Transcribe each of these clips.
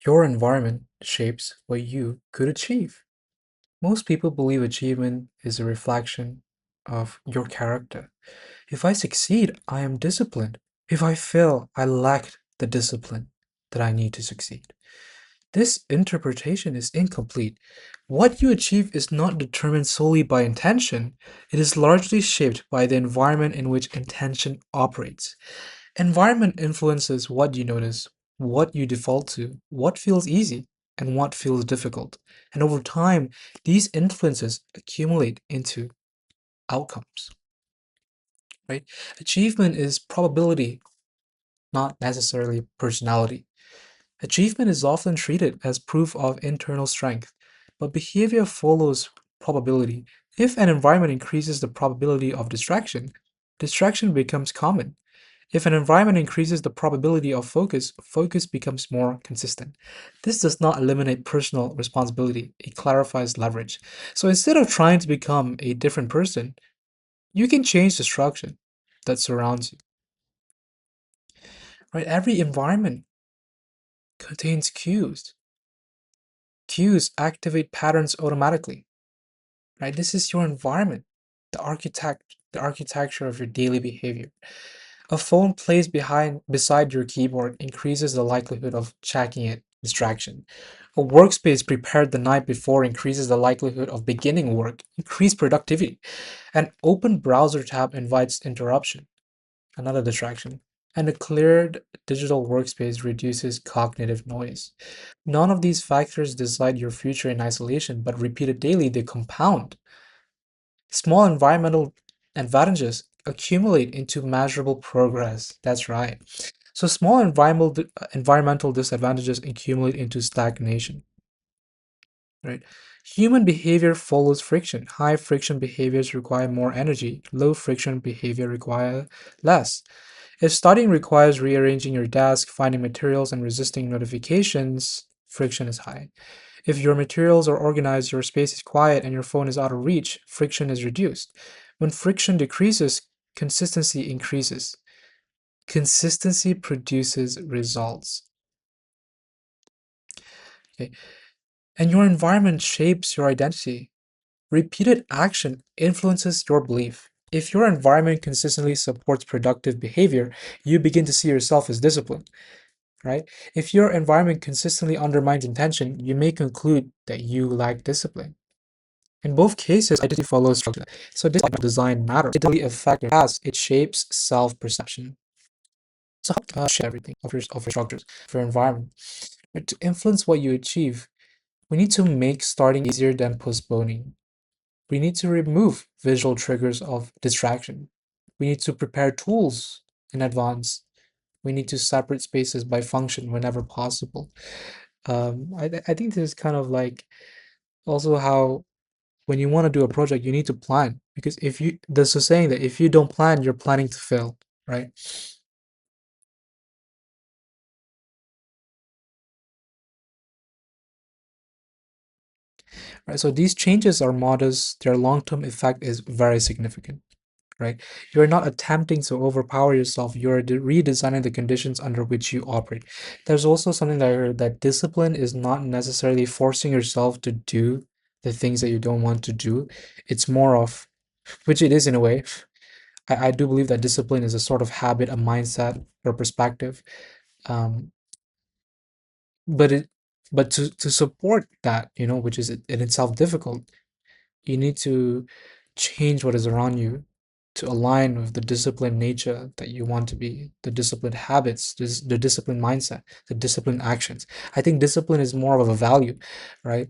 Your environment shapes what you could achieve. Most people believe achievement is a reflection of your character. If I succeed, I am disciplined. If I fail, I lack the discipline that I need to succeed. This interpretation is incomplete. What you achieve is not determined solely by intention, it is largely shaped by the environment in which intention operates. Environment influences what you notice, what you default to, what feels easy, and what feels difficult. And over time, these influences accumulate into outcomes, right? Achievement is probability, not necessarily personality. Achievement is often treated as proof of internal strength, but behavior follows probability. If an environment increases the probability of distraction, distraction becomes common. If an environment increases the probability of focus, focus becomes more consistent. This does not eliminate personal responsibility, it clarifies leverage. So instead of trying to become a different person, you can change the structure that surrounds you. Right? Every environment contains cues. Cues activate patterns automatically. Right? This is your environment, the architecture of your daily behavior. A phone placed beside your keyboard increases the likelihood of checking it, distraction. A workspace prepared the night before increases the likelihood of beginning work, increased productivity. An open browser tab invites interruption, another distraction. And a cleared digital workspace reduces cognitive noise. None of these factors decide your future in isolation, but repeated daily, they compound. Small environmental advantages accumulate into measurable progress. That's right. So small environmental disadvantages accumulate into stagnation, right? Human behavior follows friction. High friction behaviors require more energy. Low friction behavior require less. If studying requires rearranging your desk, finding materials, and resisting notifications, friction is high. If your materials are organized, your space is quiet, and your phone is out of reach, friction is reduced. When friction decreases, consistency increases. Consistency produces results. Okay? And your environment shapes your identity. Repeated action influences your belief. If your environment consistently supports productive behavior, you begin to see yourself as disciplined, right? If your environment consistently undermines intention, you may conclude that you lack discipline. In both cases, identity follows structure. So this design matters. It really affects your past. It shapes self-perception. So how shape everything of your structures, of your environment. But to influence what you achieve, we need to make starting easier than postponing. We need to remove visual triggers of distraction. We need to prepare tools in advance. We need to separate spaces by function whenever possible. I think this is kind of like also how when you want to do a project, you need to plan because if you there's a saying that if you don't plan, you're planning to fail, right? Right. So these changes are modest, their long-term effect is very significant, right? You're not attempting to overpower yourself, you're redesigning the conditions under which you operate. There's also something that I heard that discipline is not necessarily forcing yourself to do the things that you don't want to do. It's more of, which it is in a way. I do believe that discipline is a sort of habit, a mindset, or perspective. Um, but it but to support that, which is in itself difficult, you need to change what is around you to align with the disciplined nature that you want to be, the disciplined habits, the disciplined mindset, the disciplined actions. I think discipline is more of a value, right?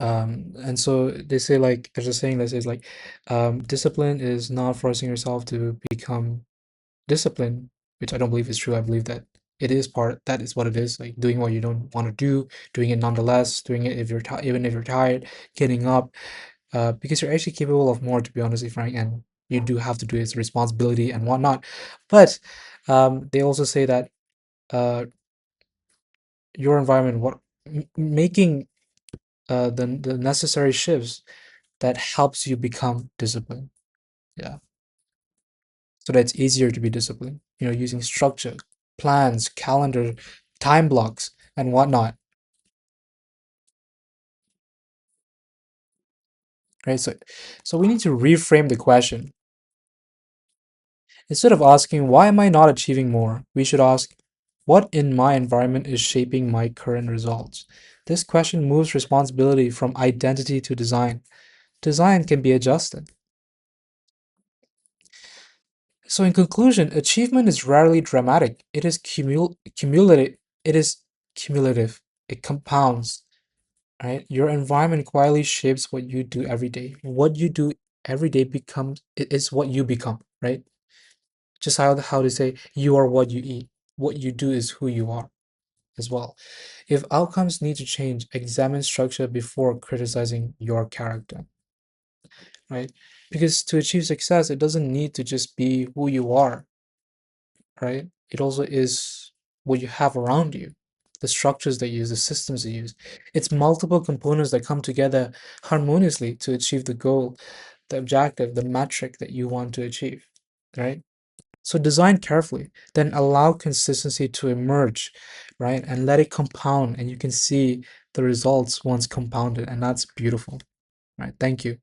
And so they say, like, there's a saying that says like, discipline is not forcing yourself to become discipline, which I don't believe is true. I believe that that is what it is, like doing what you don't want to do, doing it nonetheless, doing it if even if you're tired, getting up, because you're actually capable of more, to be honestly frank, and you do have to do its responsibility and whatnot. But they also say that your environment, making the necessary shifts that helps you become disciplined. Yeah. So that it's easier to be disciplined. Using structure, plans, calendar, time blocks, and whatnot, right? So we need to reframe the question. Instead of asking, why am I not achieving more? We should ask, what in my environment is shaping my current results? This question moves responsibility from identity to design. Design can be adjusted. So in conclusion, achievement is rarely dramatic. It is cumulative. It is cumulative. It compounds, right? Your environment quietly shapes what you do every day. What you do every day becomes is what you become, right? Just how to say you are what you eat. What you do is who you are as well. If outcomes need to change, examine structure before criticizing your character, right? Because to achieve success, it doesn't need to just be who you are, right? It also is what you have around you, the structures they use, the systems they use. It's multiple components that come together harmoniously to achieve the goal, the objective, the metric that you want to achieve, right? So design carefully, then allow consistency to emerge, right? And let it compound, and you can see the results once compounded, and that's beautiful, right? Thank you.